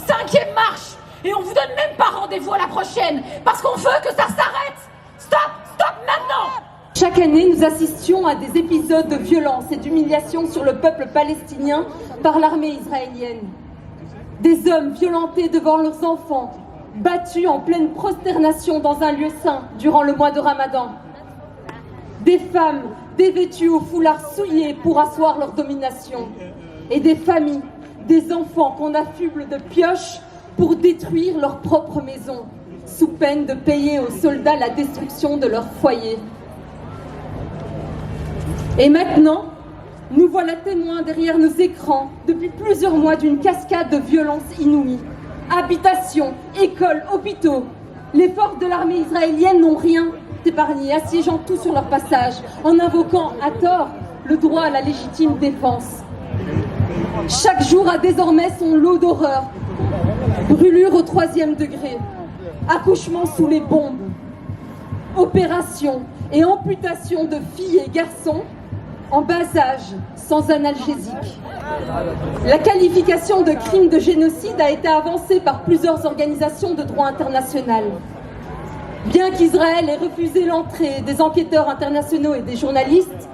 Cinquième marche, et on vous donne même pas rendez-vous à la prochaine, parce qu'on veut que ça s'arrête. Stop, stop maintenant. Chaque année, nous assistions à des épisodes de violence et d'humiliation sur le peuple palestinien par l'armée israélienne. Des hommes violentés devant leurs enfants, battus en pleine prosternation dans un lieu saint durant le mois de Ramadan. Des femmes dévêtues au foulard souillé pour asseoir leur domination. Et des familles, des enfants qu'on affuble de pioches pour détruire leur propre maison, sous peine de payer aux soldats la destruction de leur foyer. Et maintenant, nous voilà témoins derrière nos écrans depuis plusieurs mois d'une cascade de violences inouïes. Habitations, écoles, hôpitaux. Les forces de l'armée israélienne n'ont rien épargné, assiégeant tout sur leur passage, en invoquant à tort le droit à la légitime défense. Chaque jour a désormais son lot d'horreur. Brûlures au 3e degré, accouchements sous les bombes, opérations et amputations de filles et garçons en bas âge, sans analgésique. La qualification de crime de génocide a été avancée par plusieurs organisations de droit international. Bien qu'Israël ait refusé l'entrée des enquêteurs internationaux et des journalistes,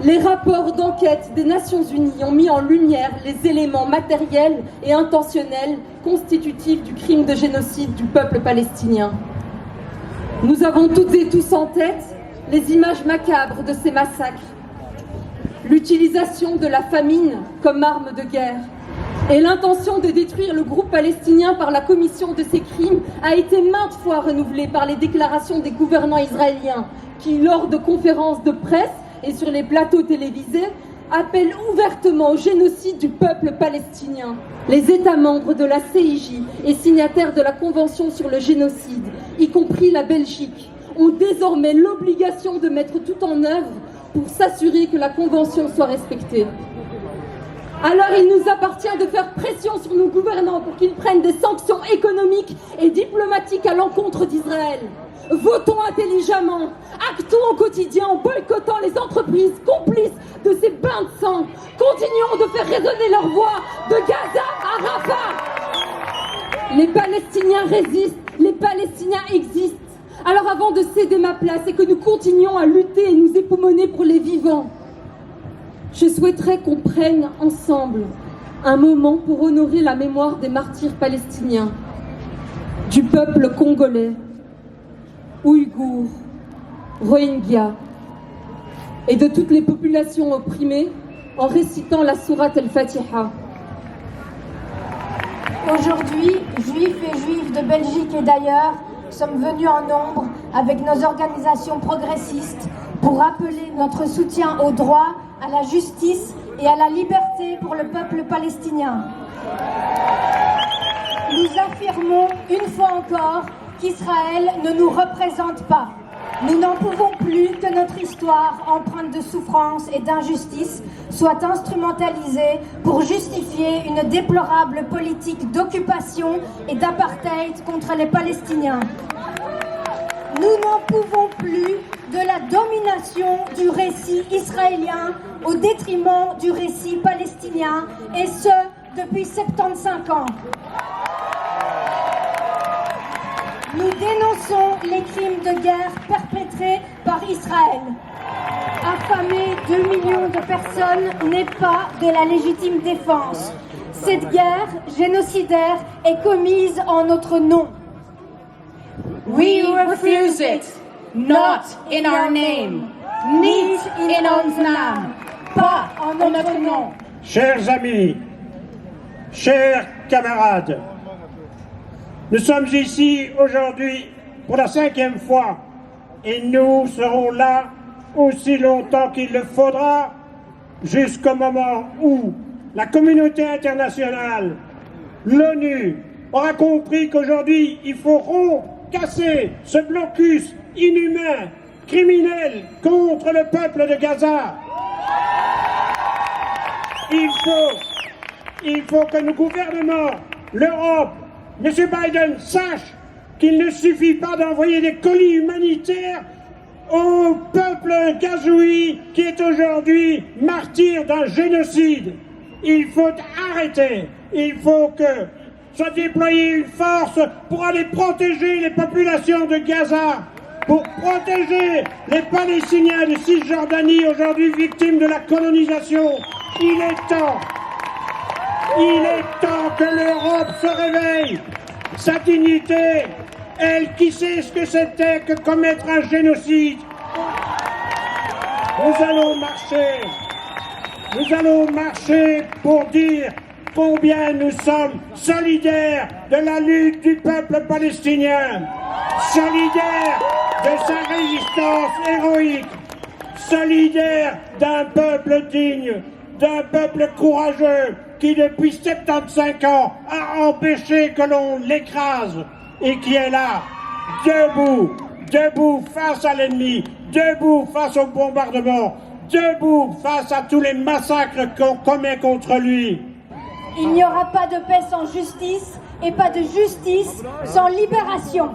les rapports d'enquête des Nations Unies ont mis en lumière les éléments matériels et intentionnels constitutifs du crime de génocide du peuple palestinien. Nous avons toutes et tous en tête les images macabres de ces massacres, l'utilisation de la famine comme arme de guerre et l'intention de détruire le groupe palestinien par la commission de ces crimes a été maintes fois renouvelée par les déclarations des gouvernants israéliens qui, lors de conférences de presse et sur les plateaux télévisés, appellent ouvertement au génocide du peuple palestinien. Les États membres de la CIJ et signataires de la Convention sur le génocide, y compris la Belgique, ont désormais l'obligation de mettre tout en œuvre pour s'assurer que la Convention soit respectée. Alors il nous appartient de faire pression sur nos gouvernants pour qu'ils prennent des sanctions économiques et diplomatiques à l'encontre d'Israël. Votons intelligemment, actons au quotidien en boycottant les entreprises complices de ces bains de sang. Continuons de faire résonner leur voix de Gaza à Rafah. Les Palestiniens résistent, les Palestiniens existent. Alors avant de céder ma place et que nous continuions à lutter et nous époumoner pour les vivants, je souhaiterais qu'on prenne ensemble un moment pour honorer la mémoire des martyrs palestiniens, du peuple congolais, ouïghours, rohingyas et de toutes les populations opprimées en récitant la sourate al-Fatiha. Aujourd'hui, juifs et juifs de Belgique et d'ailleurs sommes venus en nombre avec nos organisations progressistes pour rappeler notre soutien au droit, à la justice et à la liberté pour le peuple palestinien. Nous affirmons une fois encore qu'Israël ne nous représente pas. Nous n'en pouvons plus que notre histoire empreinte de souffrance et d'injustice soit instrumentalisée pour justifier une déplorable politique d'occupation et d'apartheid contre les Palestiniens. Nous n'en pouvons plus de la domination du récit israélien au détriment du récit palestinien, et ce, depuis 75 ans. Nous dénonçons les crimes de guerre perpétrés par Israël. Affamer 2 millions de personnes n'est pas de la légitime défense. Cette guerre génocidaire est commise en notre nom. We refuse it, not in our name, ni in notre nom, pas en notre nom. Chers amis, chers camarades, nous sommes ici aujourd'hui pour la 5e fois et nous serons là aussi longtemps qu'il le faudra jusqu'au moment où la communauté internationale, l'ONU, aura compris qu'aujourd'hui il faut rompre, casser ce blocus inhumain, criminel contre le peuple de Gaza. Il faut que nos gouvernements, l'Europe, M. Biden sache qu'il ne suffit pas d'envoyer des colis humanitaires au peuple gazoui qui est aujourd'hui martyr d'un génocide. Il faut arrêter. Il faut que soit déployée une force pour aller protéger les populations de Gaza, pour protéger les Palestiniens de Cisjordanie, aujourd'hui victimes de la colonisation. Il est temps que l'Europe se réveille. Sa dignité, elle qui sait ce que c'était que commettre un génocide. Nous allons marcher pour dire combien nous sommes solidaires de la lutte du peuple palestinien, solidaires de sa résistance héroïque, solidaires d'un peuple digne, d'un peuple courageux qui depuis 75 ans a empêché que l'on l'écrase et qui est là, debout face à l'ennemi, debout face au bombardement, debout face à tous les massacres qu'on commet contre lui. Il n'y aura pas de paix sans justice et pas de justice sans libération.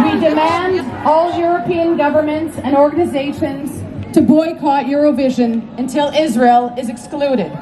We demand all European governments and organizations to boycott Eurovision until Israel is excluded.